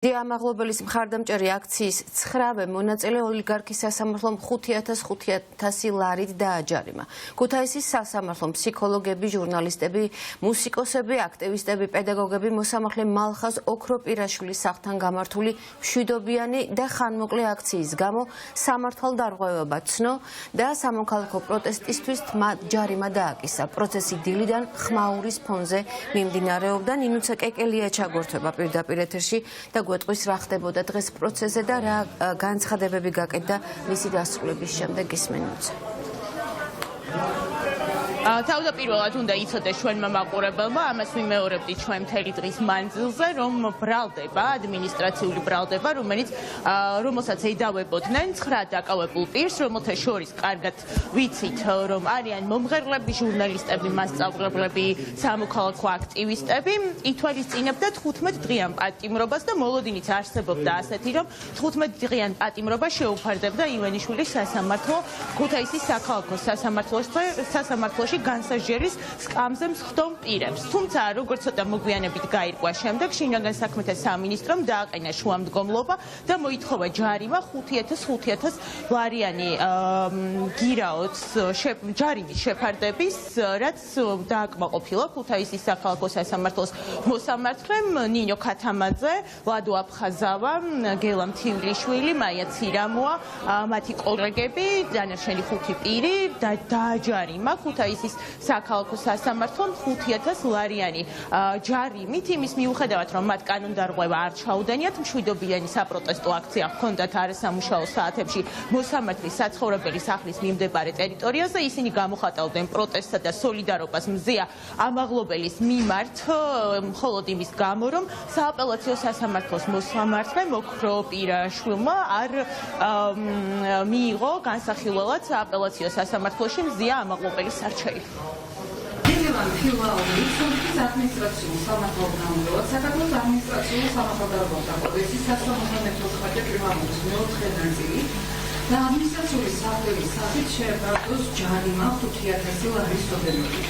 Diamaglobelis მხარდამჭერი აქციის 9-ვე მონაწილე ოლიგარქის სასამართლომ 5,500 ლარით დააჯარიმა. ქუთაისის სასამართლომ ფსიქოლოგები, ჟურნალისტები, მუსიკოსები, აქტივისტები, პედაგოგები მოსამართლე მალხაზ ოქროპირაშვილის სახლთან გამართული მშვიდობიანი და ხანმოკლე აქციის გამო სამართალდარღვევება ცნო და სამოქალაქო პროტესტისთვის ჯარიმა დააკისა. პროცესი დილიდან ხმაურის ფონზე მიმდინარეობდა. ნინუცა კეკელია ჩაგორთვება პირდაპირ ეთერში და გვეტყვის რა ხდებოდა დღეს პროცესზე და რა განცხადებები გაკეთდა მისი დასრულების შემდეგ ისმენოთ. თავდაპირველად უნდა იცოდეს ჩვენმა მაყურებელმა, ამას ვიმეორებდით ჩვენ მთელი დღის მანძილზე, რომ ბრალდება, ადმინისტრაციული ბრალდება, რომელსაც ედავებოდნენ 9 დაკავებულ პირს, რომელთა შორის კარგად ვიცით, რომ არიან მომღერლები, ჟურნალისტები, მასწავლებლები, სამოქალაქო აქტივისტები, ითვალისწინებდა 15 დღიან პატიმრობას და მოლოდინიც არსებობდა ასეთი, რომ 15 დღიან პატიმრობა შეუფარდებდა ივანიშვილის სასამართლო ქუთაისის საქალაქო სასამართლოში განსაჯერის სკამზე მსხდომ პირებს. თუმცა, როგორც ცოტა მოგვიანებით გაირკვა შემდეგ, შინაგან საქმეთა სამინისტრომ დააყენა შუამდგომლობა და მოითხოვა ჯარიმა 5,500 ლარიანი გირაოც ჯარიმის შეფარდების, რაც დააკმაყოფილა ქუთაისის საქალაქო სასამართლოს მოსამართლემ ნინო ქათამაძე, ლადო აფხაზავა, გელამ თივლიშვილი, მაია ცირამოა, მათი კოლეგები, დანარჩენი 5 პირი და დააჯარიმა ქუთაისის საქალაქო სასამართლომ 5,000 ლარიანი ჯარიმით, იმის მიუხედავად, რომ მათ კანონდარღვევა არ ჩაუდენიათ, მშვიდობიანი საპროტესტო აქცია ჰქონდათ არასამუშაო საათებში მოსამართლის საცხოვრებელი სახლის მიმდებარე ტერიტორიაზე, ისინი გამოხატავდნენ პროტესტსა და სოლიდარობას მზია ამაღლობელის მიმართ, მხოლოდ იმის გამო, რომ სააპელაციო სასამართლოს მოსამართლემ ოქროპირაშვილმა არ მიიღო განსახილველად სააპელაციო სასამართლოში მზია ამაღლობელის არჩევი. Ელევან ფილაური სოფლის ადმინისტრაციულ სამართალდამცავად საქართველოს ადმინისტრაციულ სამართალდამცავად კოდექსის 174 პრიმატურის მეოთხე ნაწილი და ადმინისტრაციული საფრთხის სახით შეებართოს ჯარიმა 5,000 ლარის ოდენობით.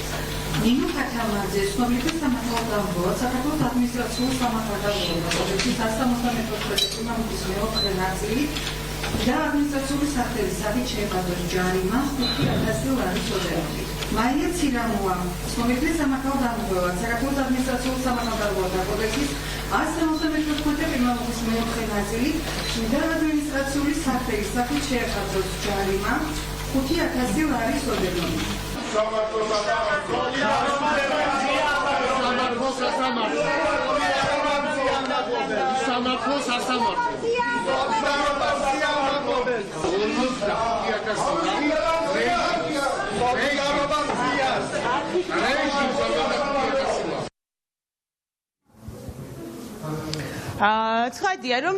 ნინო ქათამაძე ცნობილი სამართალდამცავად საქართველოს ადმინისტრაციულ სამართალდამცავად კოდექსის 174 პრიმატურის მეოთხე ნაწილი და ადმინისტრაციული საფრთხის სახით შეებართოს ჯარიმა 5,000 ლარის ოდენობით. მაია ცირამოა, ცნობილი სამართალდამცავად საქართველოს ადმინისტრაციულ სამართალდამცავად კოდექსის 174 პრიმატურის მეოთხე ნაწილი და ადმინისტრაციული საფრთხის სახით შეებართოს ჯარიმა 5,000 ლარის ოდენობით. ცხადია, რომ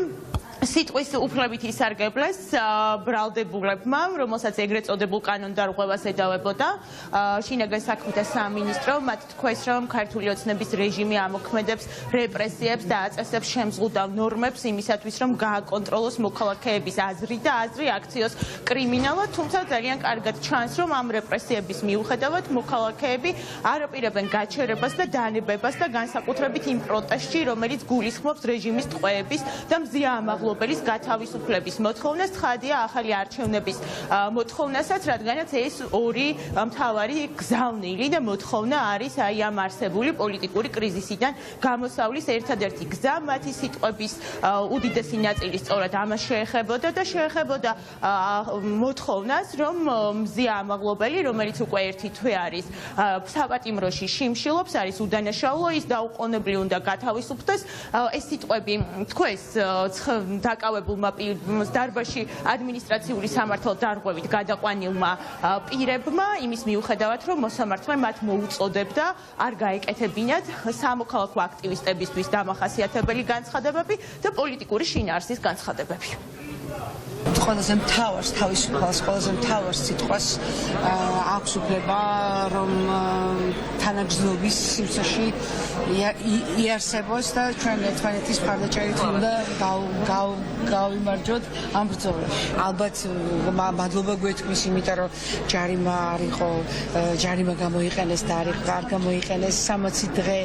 სიტყვის უფლებით ისარგებლეს ბრალდებულებმა, რომელსაც ეგრეთ წოდებულ კანონდარღვევას ედავებოდა შინაგან საქმეთა სამინისტრო, მათ თქვეს, რომ ქართული ოცნების რეჟიმი ამოქმედებს რეპრესიებს და აწესებს შემზღუდავ ნორმებს იმისათვის, რომ გააკონტროლოს მოქალაქეების აზრი და აზრი აქციოს კრიმინალად, თუმცა ძალიან კარგად ჩანს, რომ ამ რეპრესიების მიუხედავად მოქალაქეები არ აპირებენ გაჩერებას და დანებებას და განსაკუთრებით იმ პროტესტში, რომელიც გულისხმობს რეჟიმის ტყვეების და მზია ამაღლობელის გათავისუფლების მოთხოვნას, ცხადია ახალი არჩევნების მოთხოვნასაც, რადგანაც ეს ორი მთავარი გზავნილი და მოთხოვნა არის აი ამ არსებული პოლიტიკური კრიზისიდან გამოსავლის ერთადერთი გზა. მათი სიტყვების უდიდესი ნაწილი სწორად ამას შეეხებოდა და შეეხებოდა მოთხოვნას, რომ მზია ამაღლობელი, რომელიც უკვე 1 თვე არის საპატიმროში შიმშილობს, არის უდანაშაულო, ის დაუყოვნებლივ უნდა გათავისუფლდეს. ეს სიტყვები თქვეს დაკავებულმა დარბაზში ადმინისტრაციული სამართალდარღვევით გადაყვანილმა პირებმა, იმის მიუხედავად, რომ მოსამართლე მათ მოუწოდებდა არ გაეკეთებინათ სამოქალაქო აქტივისტებისთვის დამახასიათებელი განცხადებები და პოლიტიკური შინაარსის განცხადებები. ყველაზე მთავარს თავისუფალს, ყველაზე მთავარ სიტყვას აქვს უფლება, რომ თანაგრძნობის სივრცეში იარსებოს და ჩვენ ერთმანეთის მხარდაჭერით უნდა გავიმარჯვოთ ამ ბრძოლაში. ალბათ მადლობა გვეთქმის, იმიტომ რომ ჯარიმა გამოიყენეს და არ გამოიყენეს 60 დღე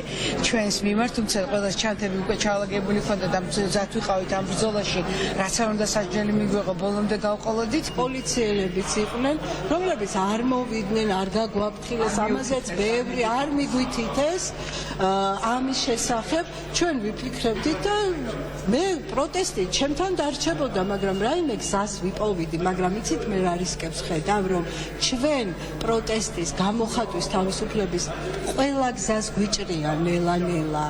ჩვენს მიმართ, თუმცა ყველას ჩანთები უკვე ჩალაგებული ჰქონდა და მზად ვიყავით ამ ბრძოლაში, რაც არ უნდა სასჯელი მიგვეღო, ბოლომდე გავყოლოდით. პოლიციელებიც იყვნენ, რომლებიც არ მოვიდნენ, არ გაგვაფრთხილეს, ამაზეც ბევრი არ მიგვითითეს ამის შესახებ. ჩვენ ვიფიქრებდით და მე პროტესტი ჩემთან დარჩებოდა, მაგრამ რაიმე გზას ვიპოვიდი, მაგრამ იცით მე რა რისკებს ხედავ, რომ ჩვენ პროტესტის გამოხატვის თავისუფლების ყველა გზას გვიჭრია ნელა-ნელა.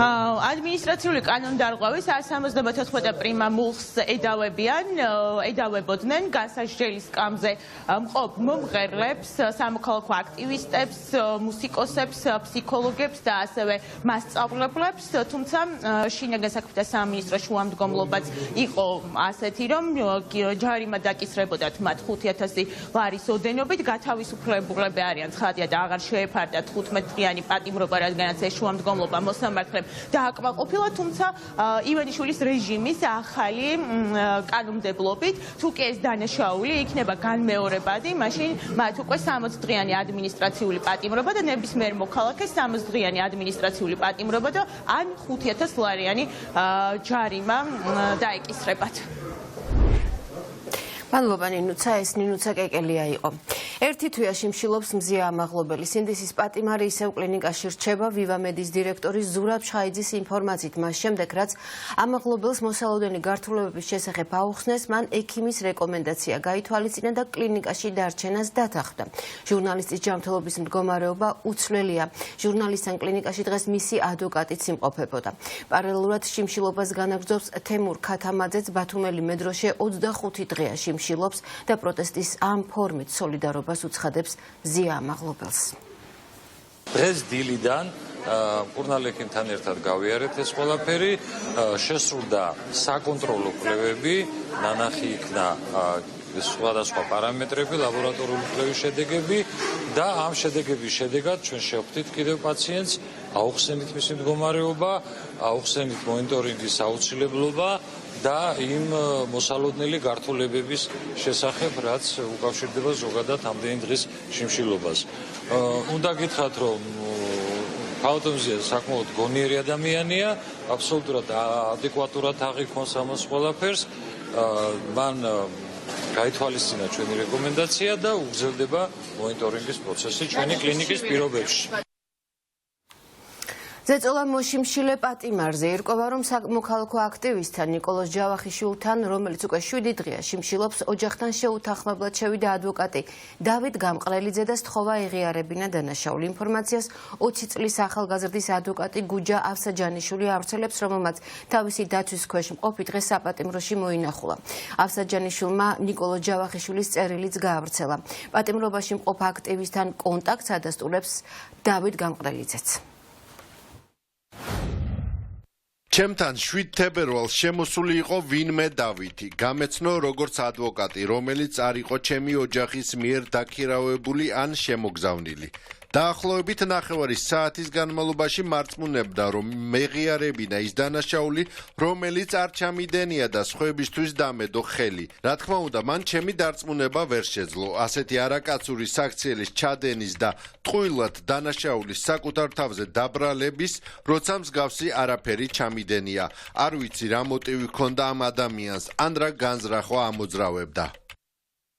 ადმინისტრაციული კანონდარღვევის 174 პრიმა მუხს ედავებოდნენ გასაჯდელის სკამზე მყოფ მომღერლებს, სამოქალაქო აქტივისტებს, მუსიკოსებს, ფსიქოლოგებს და ასევე მასწავლებლებს, თუმცა შინაგან საქმეთა სამინისტროს შუამდგომლობაც იყო ასეთი, რომ ჯარიმა დაკისრებოდათ მათ 5000 ლარის ოდენობით, გათავისუფლებულები არიან ცხადია და აღარ შეეფარდათ 15 დღიანი პატიმრობა, რადგანაც ეს შუამდგომლობა მოსამართლემ დააკმაყოფილა, თუმცა ივანიშვილის რეჟიმის ახალი კანონმდებლობით თუ კი ეს დანაშაული იქნება განმეორებადი, მაშინ მათ უკვე 60 დღიანი ადმინისტრაციული პატიმრობა და ნებისმიერ მოქალაქეს 60 დღიანი ადმინისტრაციული პატიმრობა და ან 5000 ლარიანი ჯარიმა დაეკისრებათ. მადლობა ნინუცა, ეს ნინუცა კეკელია იყო. ერთი თვეა შიმშილობს მზია ამაღლობელი. სინდისის პატიმარი ისევ კლინიკაში რჩება. ვივამედის დირექტორის ზურაბ შაიძის ინფორმაციით, მას შემდეგ რაც ამაღლობელს მოსალოდნელი გართულებების შესახებ აუხსნეს, მან ექიმის რეკომენდაცია გაითვალისწინა და კლინიკაში დარჩენას დათანხმდა. ჟურნალისტის ჯანმრთელობის მდგომარეობა უცვლელია. ჟურნალისტთან კლინიკაში დღეს მისი ადვოკატიც იმყოფებოდა. პარალელურად შიმშილობას განაგრძობს თემურ ქათამაძეც. ბათუმელი მედროშე 25 დღეა შიმშილობს და პროტესტის ამ ფორმით სოლიდარობა უცხადებს მზია ამაღლობელს. დღეს დილიდან ჟურნალისტებთან ერთად გავიარეთ ეს ყველაფერი, შესრულდა საკონტროლო კვლევები, ნანახი იქნა სხვადასხვა პარამეტრები, ლაბორატორიული კვლევის შედეგები და ამ შედეგების შედეგად ჩვენ შევხვდით კიდევ პაციენტს, აუხსნით მისი მდგომარეობა, აუხსნით მონიტორინგის აუცილებლობა და იმ მოსალოდნელი გართულებების შესახებ, რაც უკავშირდება ზოგადად ამდენი დღის შიმშილობას. უნდა გითხრათ, რომ ქალთომზია საკმაოდ გონიერი ადამიანია, აბსოლუტურად ადეკვატურად აღიქონს ამას ყველაფერს. მან გაითვალისწინა ჩვენი რეკომენდაცია და უგრძელდება მონიტორინგის პროცესი ჩვენი კლინიკის პირობებში. ზეწოლა მოშიმშილე პატიმარზე ირკვევა, რომ სამოქალაქო აქტივისტთან ნიკოლოზ ჯავახიშვილთან, რომელიც უკვე 7 დღეა შიმშილობს, ოჯახთან შეუთანხმებლად შევიდა ადვოკატი დავით გამყრელიძე და სთხოვა ეღიარებინა დანაშაული. ინფორმაციას 20 წლის ახალგაზრდის ადვოკატი გუჯა ავსაჯანიშვილი ავრცელებს, რომელმაც თავისი დაცვის ქვეშ მყოფი დღეს საპატიმროში მოინახულა. ავსაჯანიშვილმა ნიკოლოზ ჯავახიშვილის წერილიც გაავრცელა. პატიმრობაში მყოფ აქტივისტთან კონტაქტს ადასტურებს დავით გამყრელიძეც. ჩემთან 7 თებერვალს შემოსული იყო ვინმე დავითი. გამეცნო როგორც ადვოკატი, რომელიც არ იყო ჩემი ოჯახის მიერ დაქირავებული ან შემოგზავნილი. დაახლოებით 9 საათის განმავლობაში მარწმუნებდა, რომ მეღიარებინა ის დანაშაული, რომელიც არ ჩამიდენია და სხვებისთვის დამედო ხელი. რა თქმა უნდა, მან ჩემი დარწმუნება ვერ შეძლო. ასეთი არაკაცური საქციელის ჩადენის და ტყუილად დანაშაულის საკუთარ თავზე დაბრალების, როცა მსგავსი არაფერი ჩამიდენია. არ ვიცი რა მოტივი ჰქონდა ამ ადამიანს, ან რა განზრახვა ამოძრავებდა.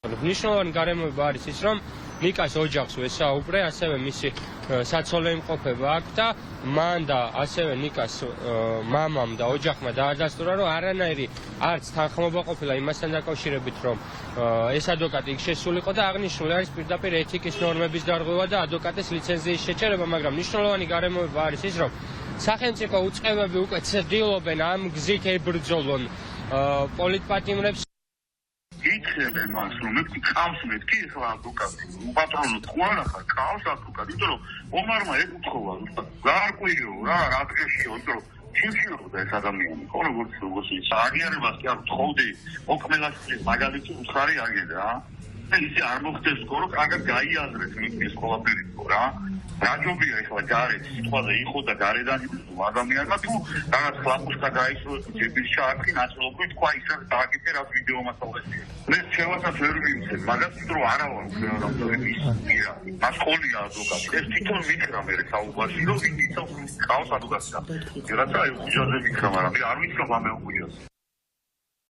მნიშვნელოვანი გარემოება არის ის, რომ ნიკას ოჯახს ვესაუბრე, ასევე მისი საცოლე იმყოფება აქვს და მან და ასევე ნიკას მამამ და ოჯახმა დაადასტურა, რომ არანაირი არც თანხმობა ყოფილა იმასთან დაკავშირებით, რომ ეს ადვოკატი იქ შესულიყო და აღნიშნული არის პირდაპირ ეთიკის ნორმების დარღვევა და ადვოკატის ლიცენზიის შეჩერება, მაგრამ მნიშვნელოვანი გარემოება არის ის, რომ სახელმწიფო უწყებები უკვე ცდილობენ ამ გზით ებრძოლონ პოლიტპატიმრებს. ითხრებენ მას, რომ მე ყავს მეთქი ახლა ადვოკატი. უპატრონოდ ყوانა ხარ, ყავს ადვოკატი, იმიტომ რომ ომარმა ეკუთხოვა ზუსტად. გაარკვიო რა დღეშიო, იმიტომ რომ შიმშილობდა ეს ადამიანი. როგორც აღიარებას კი არ ვთხოვდი, ოკმელაშვილის მაგალითი უცხარი აგე რა. ისე არ მოხდეს ხო რომ კარგად გაიაზრეს მის ყველაფერი ხო რა რაჯობია ეხლა გარეთ სიტყვაზე იყო და გარედან ადამიანმა თუ რაღაც ხლაპუშკა გაისროლ ჯების შარხი ნაწილობრივ თქვა ისე დააკეთე რა ვიდეო მასალაშია მე შევასაც ვერ ვიმცებ მაგას რომ არა ვარ რომ ის მას ყოლია ადვოკატი ეს თვითონ მითხრა მე საუბარში რომ ვინ იცავს ყავს ადვოკატს რაცა უჯაზე მითხრა მაგრამ მე არ ვიცნობ ამ უჯას